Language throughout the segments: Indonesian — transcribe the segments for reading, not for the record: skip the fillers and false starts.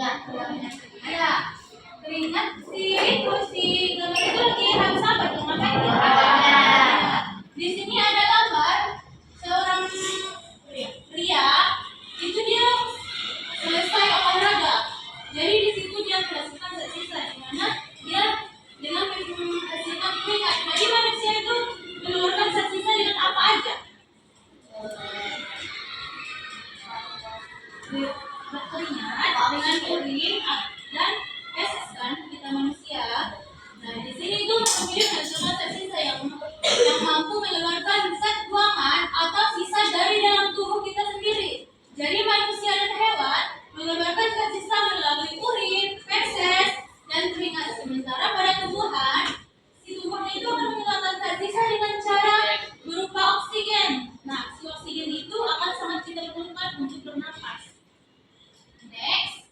Ya, teringat si gambar itu lagi harus apa tuh? Ngapain tuh? Di sini ada gambar seorang pria, itu dia selesai olahraga. Jadi di situ dia menghasilkan zat sisa, di mana dia dengan menghasilkan keringat. Jadi manusia itu mengeluarkan zat sisa dengan apa aja? Berkeringat dengan urin dan feses kan kita manusia. Nah di sini itu kemudian menghasilkan zat sisa yang mampu mengeluarkan zat buangan atau sisa dari dalam tubuh kita sendiri. Jadi manusia dan hewan mengeluarkan zat sisa melalui urin, feses, dan keringat. Sementara pada tumbuhan, si tumbuhan itu akan mengeluarkan zat sisa dengan cara berupa oksigen. Nah, si oksigen itu akan sangat kita perlukan untuk bernapas. Next.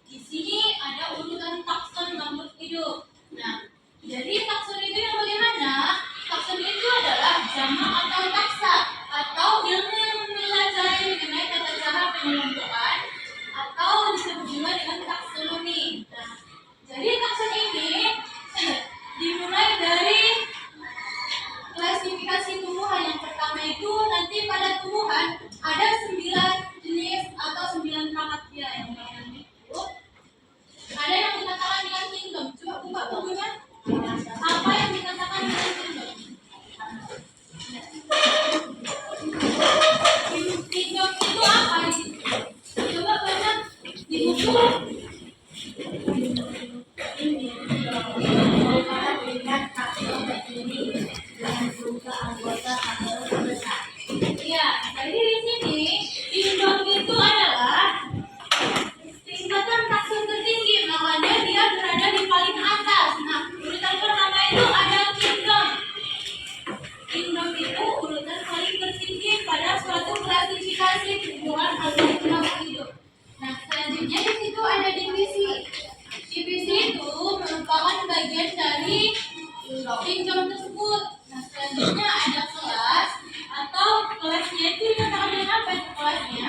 Di sini ada urutan takson makhluk hidup. Nah, jadi takson itu yang bagaimana? Takson itu adalah jamak atau taksa atau ilmu yang mempelajari mengenai tata cara pengelompokan atau disebut juga dengan taksonomi. Nah, jadi takson ini dimulai dari klasifikasi tumbuhan. Yang pertama itu nanti pada tumbuhan ada 9 jenis atau 9 karakter yang itu. Ada yang dikatakan dengan kingdom. Coba buka bukunya. Apa yang dikatakan dengan kingdom? Kingdom itu apa? Coba baca di buku. Iya, jadi di sini kingdom itu adalah tingkatan takson tertinggi, makanya dia berada di paling atas. Nah, urutan pertama itu ada kingdom. Kingdom itu urutan paling tertinggi pada suatu klasifikasi tumbuhan organisme makhluk hidup. Nah, selanjutnya di situ ada divisi. Divisi itu merupakan bagian dari kingdom tersebut. Nah, selanjutnya ada kelas atau kelasnya itu dikatakan dengan apa itu kelasnya?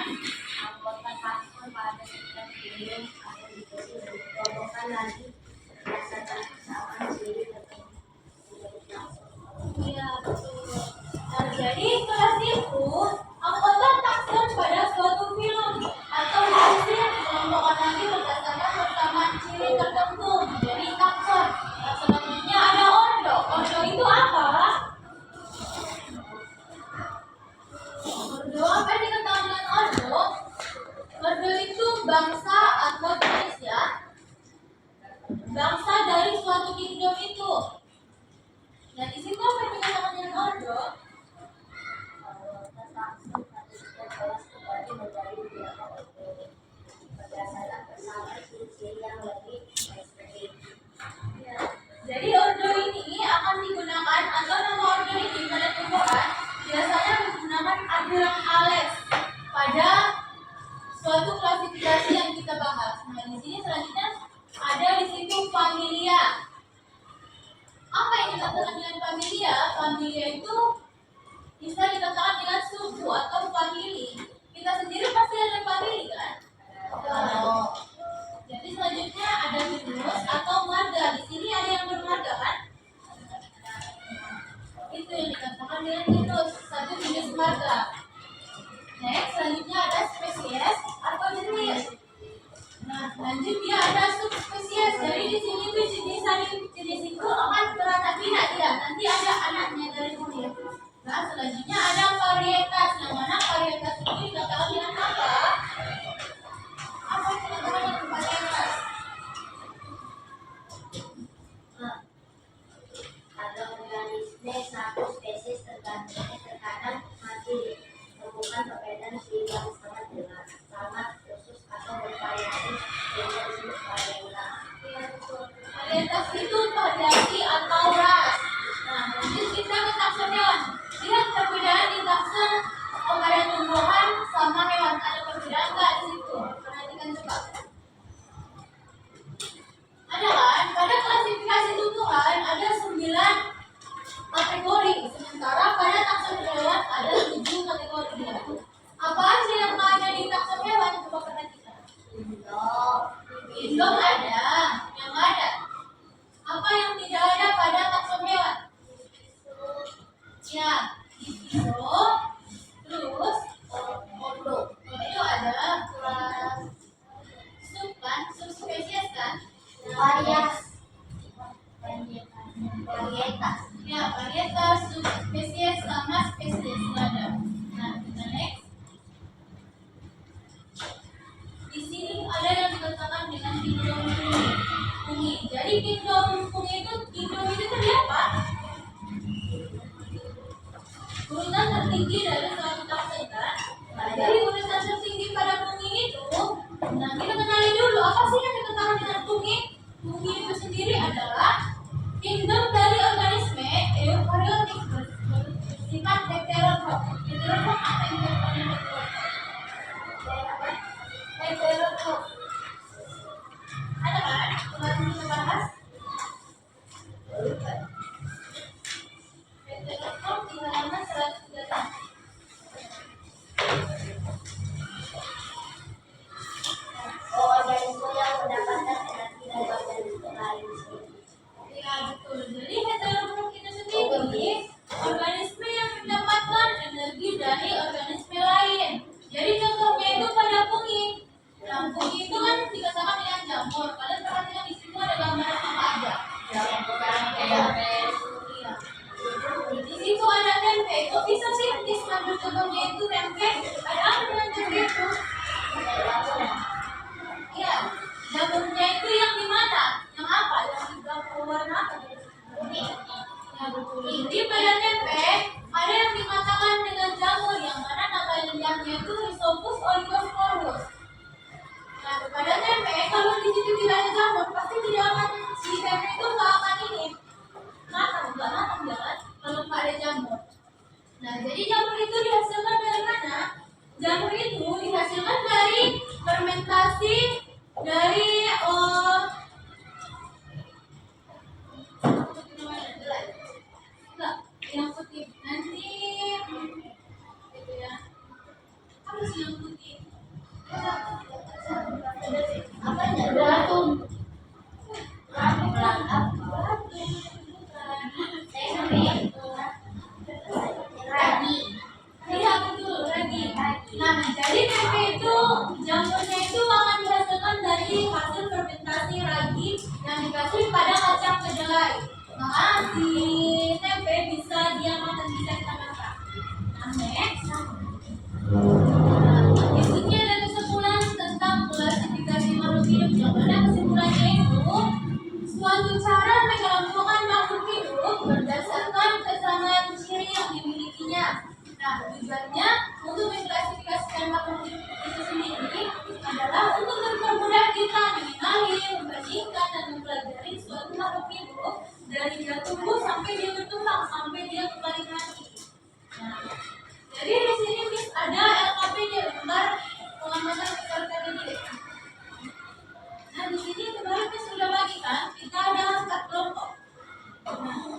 Anggota takson pada setiap kingdom atau divisi dikelompokkan lagi berdasarkan kesamaan ciri tertentu. Iya, betul. Nah, jadi kelas itu anggota takson pada suatu film atau divisi yang dikelompokkan lagi berdasarkan kesamaan ciri tertentu menjadi takson. Nah, selanjutnya ada ordo. Ordo itu apa? Ordo apa yang dikatakan dengan ordo? Ordo itu bangsa atau jenis ya. Bangsa dari suatu kingdom itu. Nah, di situ apa yang dikatakan dengan ordo? Anggota takson pada setiap kelas terbagi menjadi beberapa ordo berdasarkan kesamaan ciri-ciri yang lebih spesifik. Ya. Jadi ordo ini akan digunakan atau nama ordo ini pada tumbuhan biasanya menggunakan aturan Alex pada suatu klasifikasi yang kita bahas. Nah, di sini selanjutnya ada di situ familia. Apa yang dikatakan dengan familia? Familia itu bisa dikatakan dengan suku atau famili. Kita sendiri pasti ada famili kan? Jadi selanjutnya ada genus atau marga. Di sini ada yang bermarga kan? Itu yang dikatakan dengan genus, satu jenis marga. Next, selanjutnya ada spesies atau jenis. Nah, lanjut dia ada subspesies. Jadi di sini tuh jenis itu akan beranak pinak dia. Nanti ada anaknya dari sini. Nah, selanjutnya ada varietas. Yang mana varietas itu dikatakan dengan apa? Apa yang dikatakan dengan varietas? Ada organisme satu spesies terkadang mati ditemukan perbedaan ciri yang sangat jelas, sangat khusus atau bervariasi dengan disebut varietas. Varietas itu variasi atau ras. Nah, lanjut kita ke takson hewan. Lihat perbedaan di takson pada tumbuhan sama hewan. Ada perbedaan nggak di situ? Perhatikan coba. Ada kan? Pada klasifikasi tumbuhan ada 9 kategori. Sementara pada takson hewan ada 7 kategori. Apa aja yang ada di takson hewan? Coba Kingdom ada, yang ada. Apa yang tidak ada pada takson hewan? Ya, hippo, terus Komodo. itu ada subspesies kan? Varietas. Ya, varietas, subspesies sama spesies itu ada. Nah, kita next. Di sini ada yang dikatakan dengan kingdom fungi. Jadi kingdom fungi itu tadi apa? Urutan tertinggi dari suatu takson kan? Jadi urutan tertinggi pada fungi itu, nah kita kenali dulu apa sih yang dikatakan dengan fungi? Fungi itu sendiri adalah kingdom dari organisme eukaryotik bersifat heterotrof. Heterotrof apa yang dikatakan heterotrof? Heterotrof. Ada kan? Kemarin kita bahas. Heterotrof di halaman 136. Organisme yang mendapatkan energi dari organisme lain. Ya betul. Jadi heterotrof itu sendiri organisme yang mendapatkan energi dari organisme lain. Jadi contohnya itu pada fungi. Nah, fungi itu kan dikatakan dengan jamur. Kalian perhatikan di situ ada gambaran apa aja? Iya. Di situ ada tempe. Kok bisa sih diambil contohnya itu tempe? Ada apa dengan tempe itu? Iya, jamurnya itu yang di mana? Yang apa? Yang di warna apa? Kuning. Ya betul. Jadi pada tempe ada yang dikatakan dengan jamur yang mana nama ilmiahnya itu Rhizopus oligosporus. Nah, pada tempe kalau di situ tidak ada jamur pasti tidak akan si tempe itu nggak akan ini matang jangan kalau nggak ada jamur. Nah, jadi jamur itu dihasilkan dari mana? Jamur itu dihasilkan dari fermentasi dari enggak, yang putih nanti gitu ya. Apa sih yang putih? Apa yang beratum? Ragi. Iya betul, ragi. Nah, jadi tempe itu jamurnya itu akan dihasilkan dari hasil fermentasi ragi yang dikasih pada kacang kedelai. Maka si tempe bisa dia makan, bisa kita makan. Nah, next. Di sini ada kesimpulan tentang klasifikasi makhluk hidup. Yang mana kesimpulannya itu suatu cara mengelompokkan makhluk hidup berdasarkan kesamaan ciri yang dimilikinya. Nah, tujuannya untuk mengklasifikasikan makhluk hidup itu sendiri adalah untuk mempermudah kita mengenali, membandingkan, dan mempelajari suatu makhluk hidup dari dia tumbuh sampai dia berkembang sampai dia kembali mati. Nah, jadi di sini Miss ada LKPD lembar pengamatan kesertaan diri. Nah, di sini kemarin Miss sudah bagikan kita ada 4 kelompok. Nah,